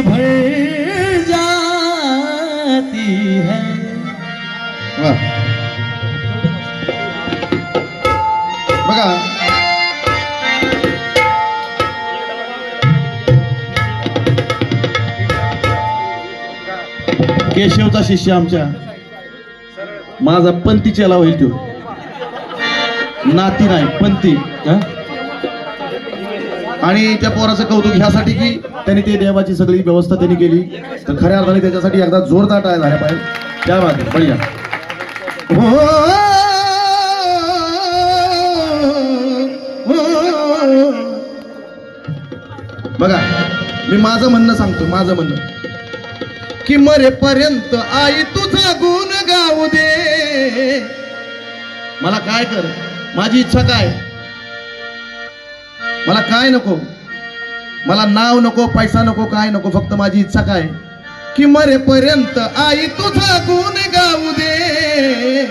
भर जाती है। वाह बघा केशवचा शिष्य आमच्या माझा पंथी चेला होईल तो नाती नाही पंथी आणि त्या पोराचं कौतुक ह्यासाठी की त्यांनी ते देवाची सगळी व्यवस्था त्यांनी केली तर खऱ्या अर्थाने त्याच्यासाठी एकदा जोरदार टाळ्या झाल्या पाहिजे त्या बात बढिया बघा मी माझं म्हणणं सांगतो माझं म्हणणं की मरेपर्यंत आई तुझा गुण गाऊ दे मला काय कर माझी इच्छा काय मला काय नको मला नाव नको पैसा नको काय नको फक्त माझी इच्छा काय की मरेपर्यंत आई तुझा गुण गाऊ दे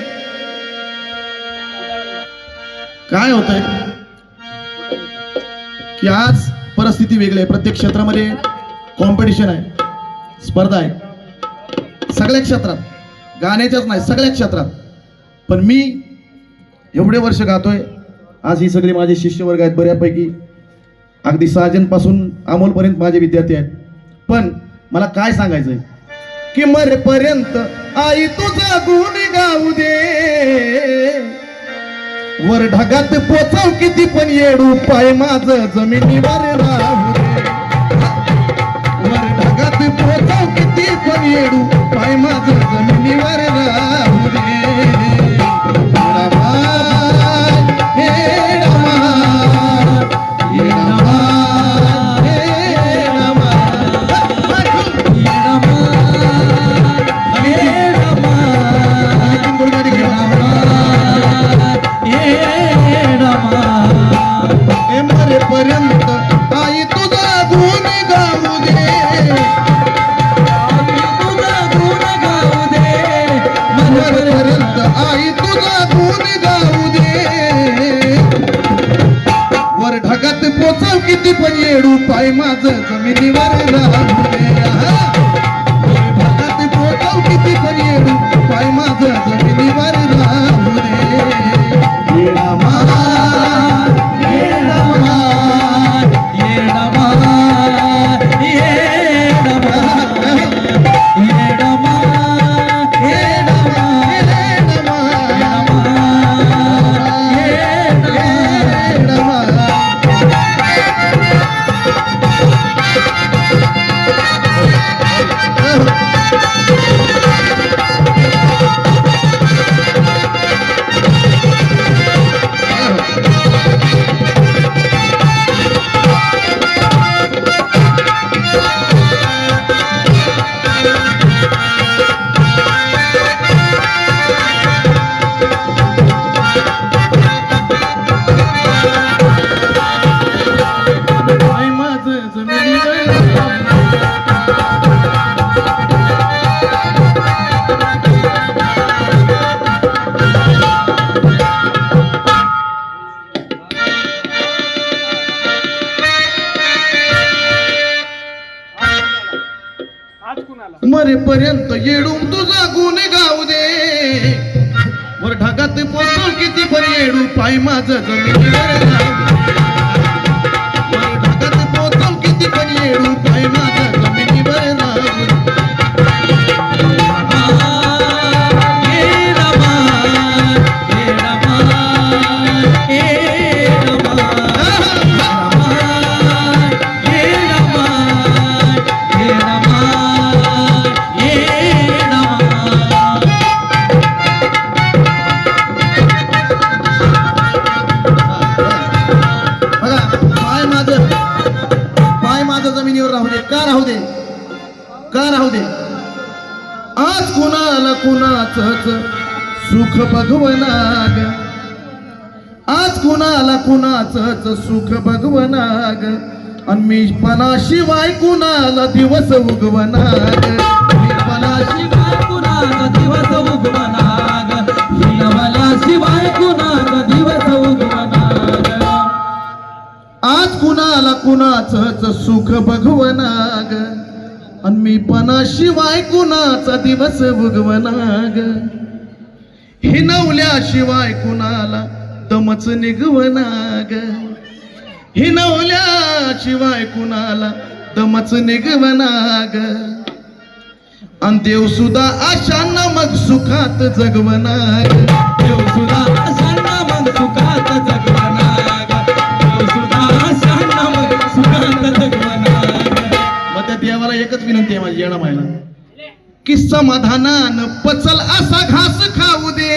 काय होतंय की आज परिस्थिती वेगळी आहे प्रत्येक क्षेत्रामध्ये कॉम्पिटिशन आहे स्पर्धा आहे सगळ्या क्षेत्रात गाण्याच्याच नाही सगळ्या क्षेत्रात पण मी एवढे वर्ष गातोय आज ही सगळी माझे शिष्यवर्ग आहेत बऱ्यापैकी अगदी साजनपासून अमोलपर्यंत माझे विद्यार्थी आहेत पण मला काय सांगायचंय की मरेपर्यंत आई तुझा गुण गाऊ दे वर ढगात पोचव किती पण येडू पाय माझं जमिनीवर राहू दे वर ढगात पोचव किती पण येडू पाय माझं जमिनीवर राहू दे मरेपर्यंत आई तुझा गुण गाऊ दे मरेपर्यंत आई तुझा गुण गाऊ दे वर ढगात पोचव किती पण येडू पाय माझं जमिनीवर राहू दे वर ढगात पोचव किती पण येडू पाय माझं जमिनीवर राहू दे मरेपर्यंत येडू तुझा गुण गाऊ दे वर ढगात पोचव किती पण येडू पाय माझं जमिनीवर वर ढगात पोचव किती पण येडू पाय माझं जमिनीवर राहू दे आज कुणाला कुणाचंच सुख भगवनाग आज कुणाला कुणाचंच सुख भगवनाग आणि मी पणाशिवाय कुणाला दिवस उगवनाग मी पणाशिवाय कुणाला दिवस उगवनाग शिवाय कुणाला दिवस उगवनाग आज कुणाला कुणाचंच सुख भगवनाग आणि मी पणाशिवाय कुणाचा दिवस उगवनाग, हिनवल्याशिवाय कुणाला दमच निगवनाग, हिनवल्याशिवाय कुणाला दमच निगवनाग. आणि देव सुद्धा अशांना मग सुखात जगवनाग, देव सुद्धा अशांना मग सुखात जगवनाग, देव सुद्धा अशांना मग सुखात जगवनाग. मग त्या देवाला एकच विनंती आहे माझी येणं मायला, की समाधानानं पचल असा घास खाऊ दे.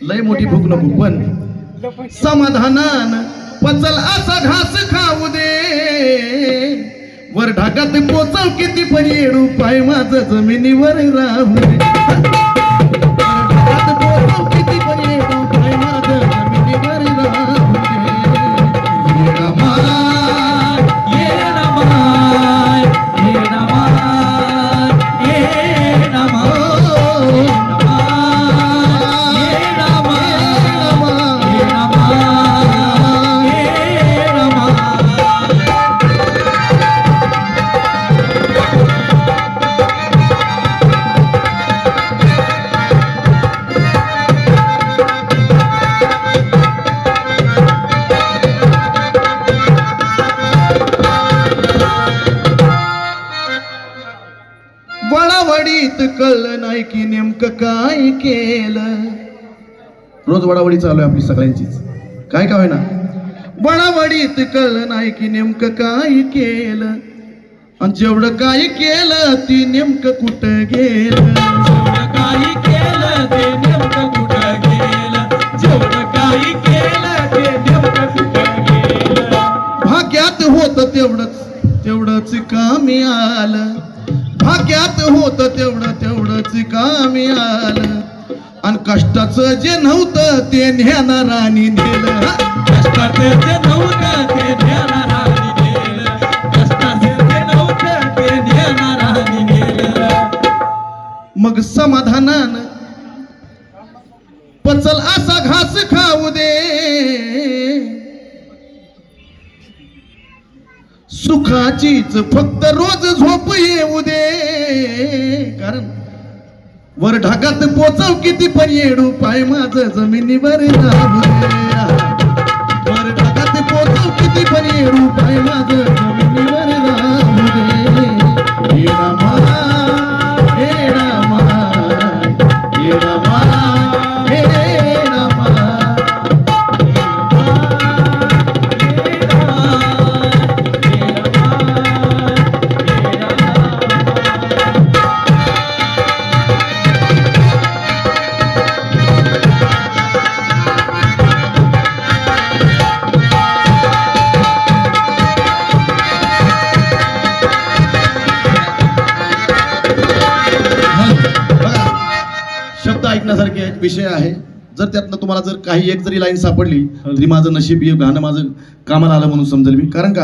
लय मोठी भूक नको, पण समाधानानं पचल असा घास खाऊ दे. वर ढाकात पोचव किती पण येडू पाय माझं जमिनीवर राहू दे. वर ढाकात पोचव किती पण येडू पाय माझं जमिनीवर राहू दे. येडा माय, येडा माय, येडा माय, येडा माय, येडा माय, येडा माय, येडा माय. वडावडीत कळलं नाही की नेमकं काय केलं. रोज वडावडी चालू आहे आपली सगळ्यांचीच, काय का होईना. वडावडीत कळलं नाही की नेमकं काय केलं, आणि जेवढं काय केलं ती नेमकं कुठं गेलं. जेवढं काही केलं ते नेमकं कुठं गेलं, जेवढं काही केलं ते नेमकं कुठं गेलं. भाग्यात होत तेवढंच कामी आलं, भाग्यात होत तेवढंच कामी आलं. आणि कष्टाचं जे नव्हतं ते ज्ञानारानी नेलं. कष्टाचं जे नव्हतं ते ज्ञानारानी नेलं, कष्टाचं जे नव्हतं ते ज्ञानारानी नेलं. मग समाधानानं पचल असा घास खाऊ दे. सुखाचीच फक्त रोज झोप येऊ दे. कारण वर ढाकात पोचव किती पण येडू पाय माझं जमिनीवर राहू दे. वर ढाकात पोचव किती पण येडू पाय माझं जमिनीवर राहू दे. येडा माय, येडा माय, येडा माय, येडा माय. शब्द ऐकण्यासारखे विषय आहे. जर त्यातनं तुम्हाला जर काही एक जरी लाईन सापडली तरी माझं नशीब हे गाणं माझं कामाला आलं म्हणून समजेल मी. कारण का